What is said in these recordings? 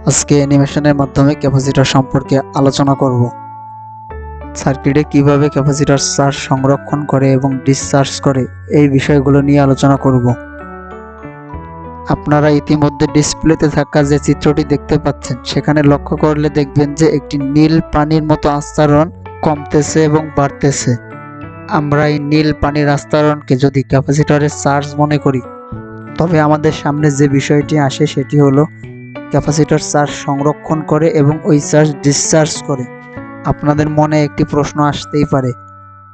আজকে অ্যানিমেশনের মাধ্যমে ক্যাপাসিটর সম্পর্কে আলোচনা করব। সার্কিটে কিভাবে ক্যাপাসিটর চার্জ সংরক্ষণ করে এবং ডিসচার্জ করে এই বিষয়গুলো নিয়ে আলোচনা করব। আপনারা ইতিমধ্যে ডিসপ্লেতে থাকা যে চিত্রটি দেখতে পাচ্ছেন সেখানে লক্ষ্য করলে দেখবেন যে একটি নীল পানির মতো আস্তরণ কমতেছে এবং বাড়তেছে। আমরা এই নীল পানির আস্তরণকে যদি ক্যাপাসিটরের চার্জ মনে করি, তবে আমাদের সামনে যে বিষয়টি আসে সেটি হলো ক্যাপাসিটর চার্জ সংরক্ষণ করে এবং ওই চার্জ ডিসচার্জ করে। আপনাদের মনে একটি প্রশ্ন আসতেই পারে,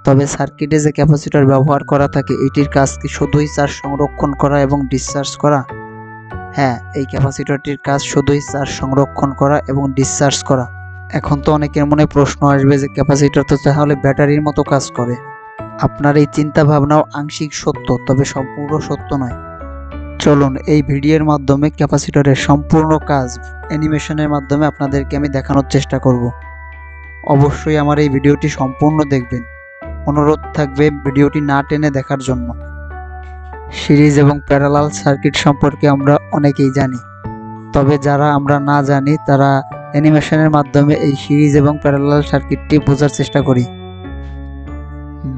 তবে সার্কিটে যে ক্যাপাসিটর ব্যবহার করা থাকে এটির কাজ কি শুধুই চার্জ সংরক্ষণ করা এবং ডিসচার্জ করা? হ্যাঁ, এই ক্যাপাসিটরটির কাজ শুধুই চার্জ সংরক্ষণ করা এবং ডিসচার্জ করা। এখন তো অনেকের মনে প্রশ্ন আসবে যে ক্যাপাসিটর তো তাহলে ব্যাটারির মতো কাজ করে। আপনার এই চিন্তা ভাবনাও আংশিক সত্য, তবে সম্পূর্ণ সত্য নয়। চলুন এই ভিডিওর মাধ্যমে ক্যাপাসিটরের সম্পূর্ণ কাজ অ্যানিমেশনের মাধ্যমে আপনাদেরকে আমি দেখানোর চেষ্টা করব। অবশ্যই আমার এই ভিডিওটি সম্পূর্ণ দেখবেন। অনুরোধ থাকবে ভিডিওটি না টেনে দেখার জন্য। সিরিজ এবং প্যারালাল সার্কিট সম্পর্কে আমরা অনেকেই জানি, তবে যারা আমরা না জানি তারা অ্যানিমেশনের মাধ্যমে এই সিরিজ এবং প্যারালাল সার্কিটটি বোঝার চেষ্টা করি।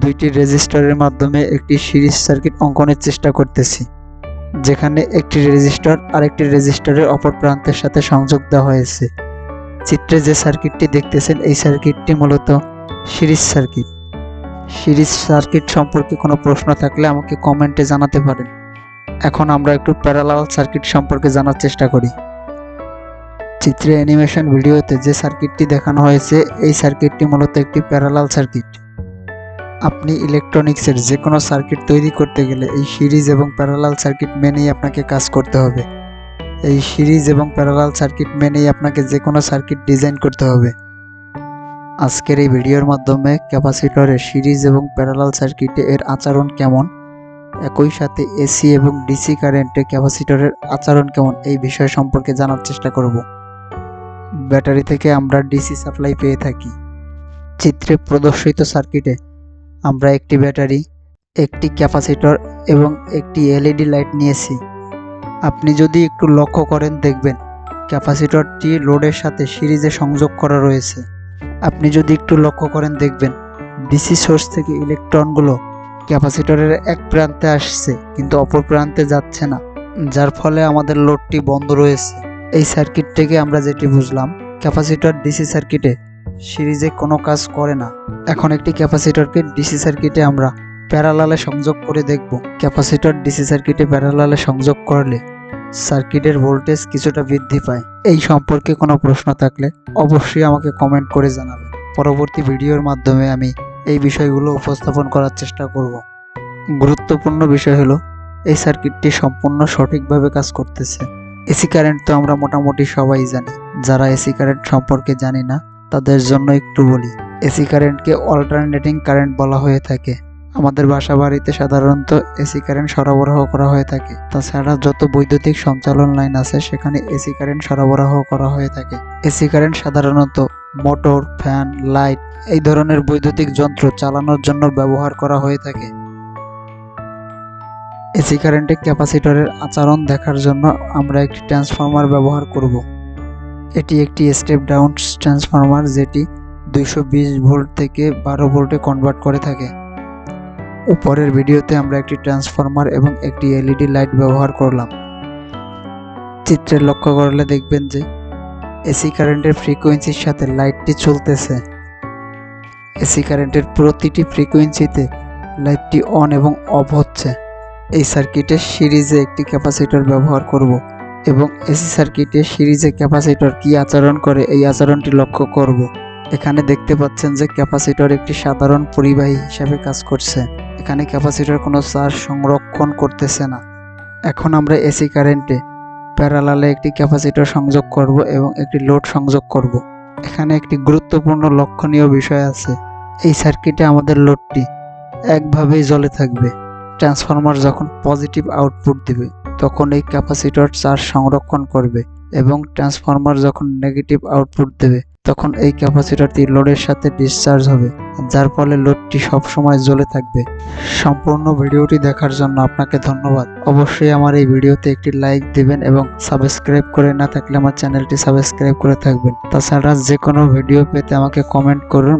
দুইটি রেজিস্টরের মাধ্যমে একটি সিরিজ সার্কিট অঙ্কনের চেষ্টা করতেছি, যেখানে একটি রেজিস্টর আরেকটি রেজিস্টরের অপর প্রান্তের সাথে সংযোগ দেওয়া হয়েছে। চিত্রে যে সার্কিটটি দেখতেছেন এই সার্কিটটি মূলত সিরিজ সার্কিট। সিরিজ সার্কিট সম্পর্কে কোনো প্রশ্ন থাকলে আমাকে কমেন্টে জানাতে পারেন। এখন আমরা একটু প্যারালাল সার্কিট সম্পর্কে জানার চেষ্টা করি। চিত্রে অ্যানিমেশন ভিডিওতে যে সার্কিটটি দেখানো হয়েছে এই সার্কিটটি মূলত একটি প্যারালাল সার্কিট। আপনি ইলেকট্রনিক্সের যে কোনো সার্কিট তৈরি করতে গেলে এই সিরিজ এবং প্যারালাল সার্কিট মেনেই আপনাকে কাজ করতে হবে। এই সিরিজ এবং প্যারালাল সার্কিট মেনেই আপনাকে যে কোনো সার্কিট ডিজাইন করতে হবে। আজকের এই ভিডিওর মাধ্যমে ক্যাপাসিটরের সিরিজ এবং প্যারালাল সার্কিটে এর আচরণ কেমন, একই সাথে এসি এবং ডিসি কারেন্টে ক্যাপাসিটরের আচরণ কেমন এই বিষয় সম্পর্কে জানার চেষ্টা করব। ব্যাটারি থেকে আমরা ডিসি সাপ্লাই পেয়ে থাকি। চিত্রে প্রদর্শিত সার্কিটে আমরা একটি ব্যাটারি, একটি ক্যাপাসিটর এবং একটি এলইডি লাইট নিয়েছি। আপনি যদি একটু লক্ষ্য করেন দেখবেন ক্যাপাসিটরটি লোডের সাথে সিরিজে সংযোগ করা রয়েছে। আপনি যদি একটু লক্ষ্য করেন দেখবেন ডিসি সোর্স থেকে ইলেকট্রনগুলো ক্যাপাসিটরের এক প্রান্তে আসছে কিন্তু অপর প্রান্তে যাচ্ছে না, যার ফলে আমাদের লোডটি বন্ধ রয়েছে। এই সার্কিট থেকে আমরা যেটি বুঝলাম, ক্যাপাসিটর ডিসি সার্কিটে সিরিজে কোনো কাজ করে না। এখন একটি ক্যাপাসিটরকে ডিসি সার্কিটে আমরা প্যারালালে সংযোগ করে দেখব। ক্যাপাসিটর ডিসি সার্কিটে প্যারালালে সংযোগ করলে সার্কিটের ভোল্টেজ কিছুটা বৃদ্ধি পায়। এই সম্পর্কে কোনো প্রশ্ন থাকলে অবশ্যই আমাকে কমেন্ট করে জানাবেন। পরবর্তী ভিডিওর মাধ্যমে আমি এই বিষয়গুলো উপস্থাপন করার চেষ্টা করব। গুরুত্বপূর্ণ বিষয় হলো এই সার্কিটটি সম্পূর্ণ সঠিকভাবে কাজ করতেছে। এসি কারেন্ট তো আমরা মোটামুটি সবাই জানি। যারা এসি কারেন্ট সম্পর্কে জানি না তাদের জন্য একটু বলি। এসি কারেন্টকে অল্টারনেটিং কারেন্ট বলা হয়ে থাকে। আমাদের বাসা বাড়িতে সাধারণত এসি কারেন্ট সরবরাহ করা হয়ে থাকে। তাছাড়া যত বৈদ্যুতিক সঞ্চালন লাইন আছে সেখানে এসি কারেন্ট সরবরাহ করা হয়ে থাকে। এসি কারেন্ট সাধারণত মোটর, ফ্যান, লাইট এই ধরনের বৈদ্যুতিক যন্ত্র চালানোর জন্য ব্যবহার করা হয়ে থাকে। এসি কারেন্টে ক্যাপাসিটরের আচরণ দেখার জন্য আমরা একটি ট্রান্সফরমার ব্যবহার করব। এটি একটি স্টেপ ডাউন ট্রান্সফরমার, যেটি 220 ভোল্ট থেকে 12 ভোল্টে কনভার্ট করে থাকে। উপরের ভিডিওতে আমরা একটি ট্রান্সফরমার এবং একটি এলইডি লাইট ব্যবহার করলাম। চিত্রে লক্ষ্য করলে দেখবেন যে এসি কারেন্টের ফ্রিকোয়েন্সির সাথে লাইটটি চলতেছে। এসি কারেন্টের প্রতিটি ফ্রিকোয়েন্সিতে লাইটটি অন এবং অফ হচ্ছে। এই সার্কিটে সিরিজে একটি ক্যাপাসিটর ব্যবহার করব এবং এসি সার্কিটে সিরিজে ক্যাপাসিটর কি আচরণ করে এই আচরণটি লক্ষ্য করব। এখানে দেখতে পাচ্ছেন যে ক্যাপাসিটর একটি সাধারণ পরিবাহী হিসাবে কাজ করছে। এখানে ক্যাপাসিটর কোনো চার্জ সংরক্ষণ করতেছে না। এখন আমরা এসি কারেন্টে প্যারালালে একটি ক্যাপাসিটর সংযোগ করব এবং একটি লোড সংযোগ করব। এখানে একটি গুরুত্বপূর্ণ লক্ষণীয় বিষয় আছে। এই সার্কিটে আমাদের লোডটি একভাবেই জ্বলে থাকবে। ট্রান্সফরমার যখন পজিটিভ আউটপুট দিবে তখন এই ক্যাপাসিটর চার্জ সংরক্ষণ করবে এবং ট্রান্সফরমার যখন নেগেটিভ আউটপুট দেবে তখন এই ক্যাপাসিটরটি লোডের সাথে ডিসচার্জ হবে, যার ফলে লোডটি সবসময় জ্বলে থাকবে। সম্পূর্ণ ভিডিওটি দেখার জন্য আপনাকে ধন্যবাদ। অবশ্যই আমার এই ভিডিওতে একটি লাইক দিবেন এবং সাবস্ক্রাইব করে না থাকলে আমার চ্যানেলটি সাবস্ক্রাইব করে থাকবেন। তাছাড়া যে কোনো ভিডিও পেতে আমাকে কমেন্ট করুন।